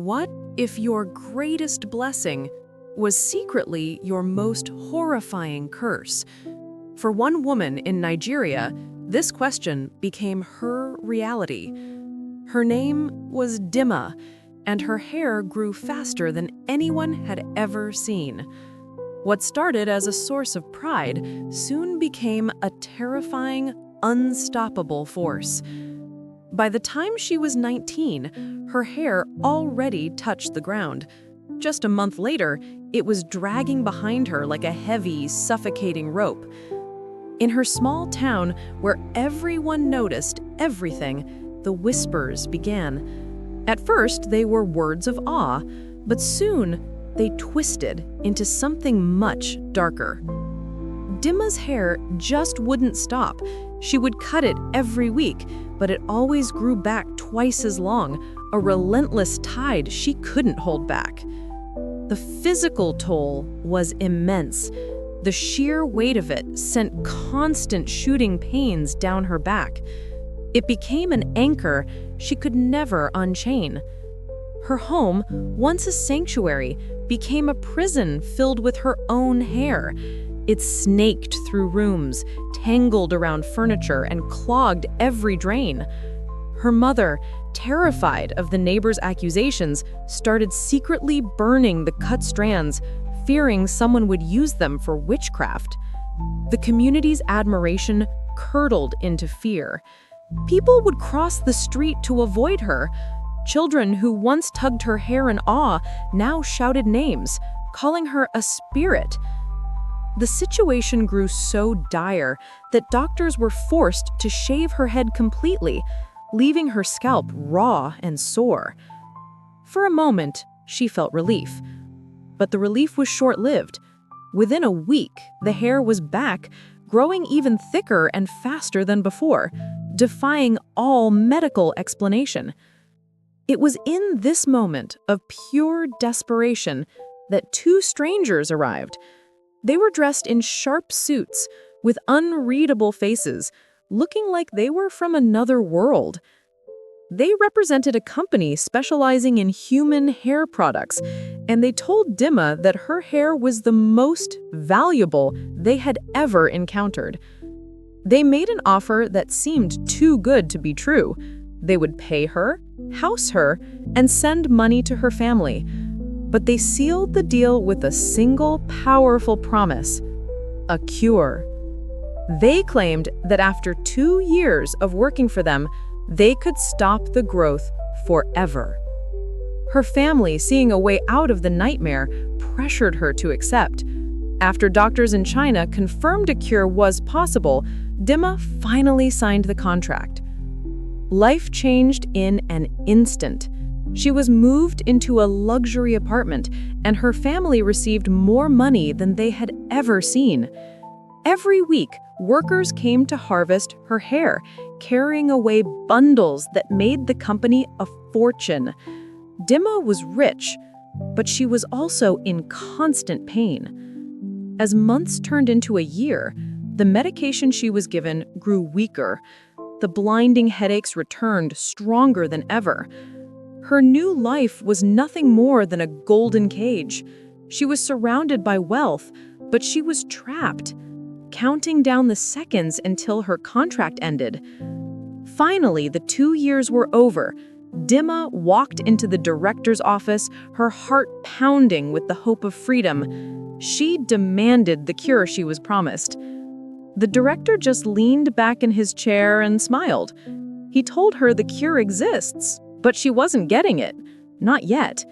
What if your greatest blessing was secretly your most horrifying curse? For one woman in Nigeria, this question became her reality. Her name was Dimma, and her hair grew faster than anyone had ever seen. What started as a source of pride soon became a terrifying, unstoppable force. By the time she was 19, her hair already touched the ground. Just a month later, it was dragging behind her like a heavy, suffocating rope. In her small town, where everyone noticed everything, the whispers began. At first, they were words of awe, but soon they twisted into something much darker. Dimma's hair just wouldn't stop. She would cut it every week, but it always grew back twice as long, a relentless tide she couldn't hold back. The physical toll was immense. The sheer weight of it sent constant shooting pains down her back. It became an anchor she could never unchain. Her home, once a sanctuary, became a prison filled with her own hair. It snaked through rooms, tangled around furniture, and clogged every drain. Her mother, terrified of the neighbors' accusations, started secretly burning the cut strands, fearing someone would use them for witchcraft. The community's admiration curdled into fear. People would cross the street to avoid her. Children who once tugged her hair in awe now shouted names, calling her a spirit. The situation grew so dire that doctors were forced to shave her head completely, leaving her scalp raw and sore. For a moment, she felt relief. But the relief was short-lived. Within a week, the hair was back, growing even thicker and faster than before, defying all medical explanation. It was in this moment of pure desperation that two strangers arrived. They were dressed in sharp suits with unreadable faces, looking like they were from another world. They represented a company specializing in human hair products, and they told Dimma that her hair was the most valuable they had ever encountered. They made an offer that seemed too good to be true. They would pay her, house her, and send money to her family. But they sealed the deal with a single powerful promise: a cure. They claimed that after 2 years of working for them, they could stop the growth forever. Her family, seeing a way out of the nightmare, pressured her to accept. After doctors in China confirmed a cure was possible, Dimma finally signed the contract. Life changed in an instant. She was moved into a luxury apartment, and her family received more money than they had ever seen. Every week, workers came to harvest her hair, carrying away bundles that made the company a fortune. Dimma was rich, but she was also in constant pain. As months turned into a year, the medication she was given grew weaker. The blinding headaches returned stronger than ever. Her new life was nothing more than a golden cage. She was surrounded by wealth, but she was trapped, counting down the seconds until her contract ended. Finally, the 2 years were over. Dimma walked into the director's office, her heart pounding with the hope of freedom. She demanded the cure she was promised. The director just leaned back in his chair and smiled. He told her the cure exists, but she wasn't getting it. Not yet.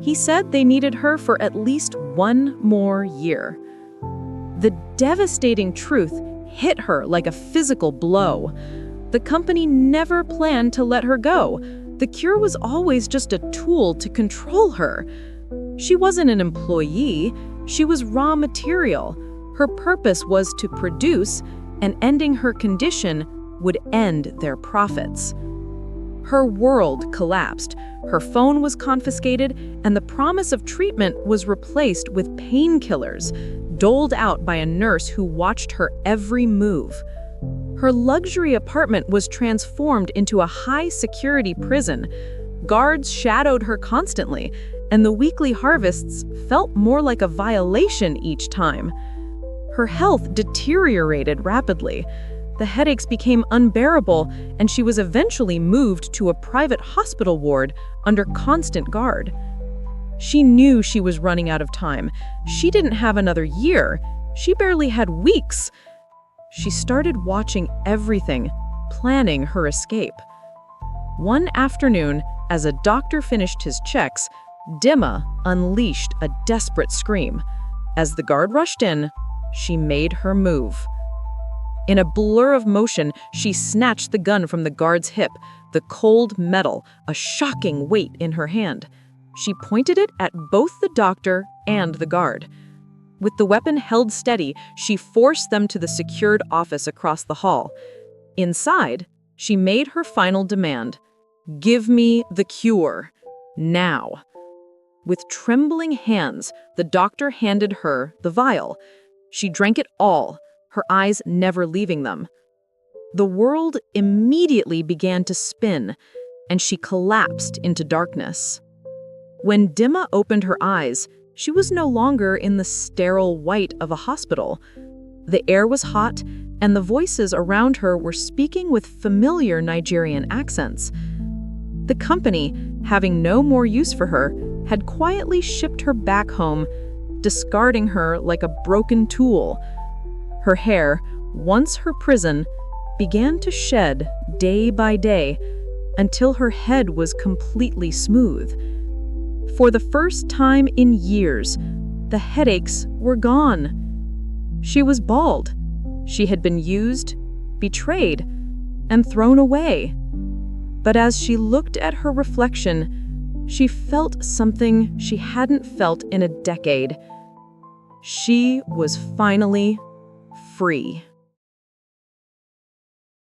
He said they needed her for at least 1 more year. The devastating truth hit her like a physical blow. The company never planned to let her go. The cure was always just a tool to control her. She wasn't an employee. She was raw material. Her purpose was to produce, and ending her condition would end their profits. Her world collapsed. Her phone was confiscated, and the promise of treatment was replaced with painkillers, doled out by a nurse who watched her every move. Her luxury apartment was transformed into a high-security prison. Guards shadowed her constantly, and the weekly harvests felt more like a violation each time. Her health deteriorated rapidly. The headaches became unbearable, and she was eventually moved to a private hospital ward under constant guard. She knew she was running out of time. She didn't have another year. She barely had weeks. She started watching everything, planning her escape. One afternoon, as a doctor finished his checks, Dimma unleashed a desperate scream. As the guard rushed in, she made her move. In a blur of motion, she snatched the gun from the guard's hip, the cold metal, a shocking weight in her hand. She pointed it at both the doctor and the guard. With the weapon held steady, she forced them to the secured office across the hall. Inside, she made her final demand. "Give me the cure. Now." With trembling hands, the doctor handed her the vial. She drank it all, her eyes never leaving them. The world immediately began to spin, and she collapsed into darkness. When Dimma opened her eyes, she was no longer in the sterile white of a hospital. The air was hot, and the voices around her were speaking with familiar Nigerian accents. The company, having no more use for her, had quietly shipped her back home, discarding her like a broken tool. Her hair, once her prison, began to shed day by day until her head was completely smooth. For the first time in years, the headaches were gone. She was bald. She had been used, betrayed, and thrown away. But as she looked at her reflection, she felt something she hadn't felt in a decade. She was finally free.